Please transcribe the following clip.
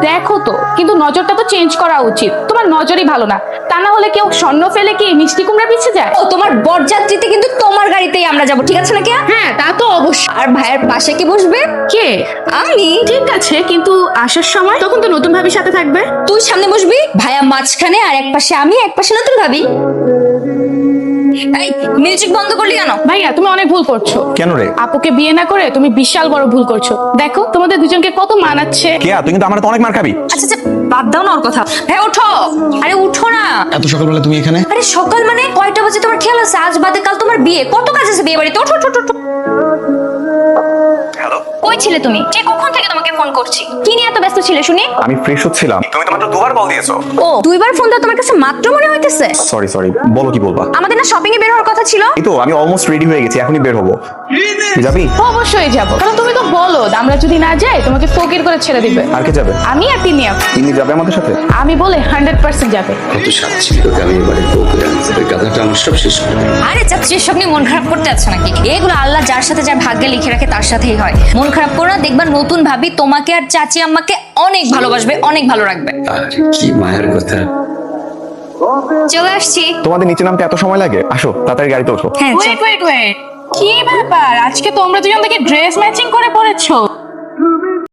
দেখো তো, কিন্তু নজরটা তো চেঞ্জ করা উচিত। তোমার নজরই ভালো না, তা না হলে কেউ স্বর্ণ ফেলে কি মিষ্টি কুমড়া পিছে যায়? ও তোমার বরযাত্রীতে কিন্তু তোমার গাড়িতেই আমরা যাব, ঠিক আছে নাকি? হ্যাঁ, তা তো অবশ্যই। আর ভাইয়ের পাশে কি বসবে? কে? আমি। ঠিক আছে, কিন্তু আসার সময় তখন তো নতুন ভাবির সাথে থাকবে। তুই সামনে বসবি, ভাইয়া মাঝখানে, আর এক পাশে আমি, এক পাশে নতুন ভাবি। এই মিউজিক বন্ধ করলি কেন? ভাইয়া, তুমি অনেক ভুল করছো। কেন রে? আপুকে বিয়ে না করে তুমি বিশাল বড় ভুল করছো। দেখো তোমাদের দুজনকে কত মানাচ্ছে। কেয়া, তুই কিন্তু আমার তো অনেক মার খাবি। আচ্ছা আচ্ছা, বাদ দাও না ওর কথা। ভাই ওঠো, আরে উঠো না। এত সকালবেলা তুমি এখানে? আরে সকাল মানে কয়টা বাজে তোমার খেয়াল আছে? আজ বাদে কাল তোমার বিয়ে, কত কাজ আছে বিয়ে বাড়িতে। ওঠো ওঠো ওঠো। হ্যালো, কই ছিলে তুমি? ঠিক কখন থেকে তোমাকে ফোন করছি। কি নিয়ে এত ব্যস্ত ছিলে শুনি? আমি ফ্রেশ হচ্ছিলাম, তুমি তো মাত্র দুবার কল দিয়েছো। ও, দুইবার ফোন দেওয়া তোমার কাছে মাত্র মনে হইতেছে? সরি, বলো কি বলবা? আমাদের না শপিং এ বের হওয়ার কথা ছিল। এই তো আমি অলমোস্ট রেডি হয়ে গেছি, এখনই বের হবো। তুই যাবি? অবশ্যই যাবো, কারণ তুমি তো বলো আমরা যদি না যাই তোমাকে ফকির করে ছেড়ে দিবে। আর কে যাবে? আমি আর তিনি আপু। তিনি যাবে আমাদের সাথে? আমি বলে 100% যাবে। কত সাচ্ছি তোকে আমি এবারে বউ করে আনছি, ওই গাধাটা আমার সব শেষ করে দেবে। আরে চাচ্ছি, এসব নিয়ে মন খারাপ করতে আছে নাকি? এগুলো আল্লাহ যার সাথে যার ভাগ্যে লিখে রাখে তার সাথেই হয়। মন খারাপ করো না, দেখবা নতুন ভাবি তোমাকে আর চাচি আম্মাকে অনেক ভালোবাসবে, অনেক ভালো রাখবে। আর কি মায়ের কথা। চলে আসছি। তোমাদের নিচে নামতে এত সময় লাগে? আসো তাড়াতাড়ি গাড়িতে ওঠো। হ্যাঁ চল। ওয়েট, কি ব্যাপার? আজকে তোমরা দুজন থেকে ড্রেস ম্যাচিং করে পড়েছো?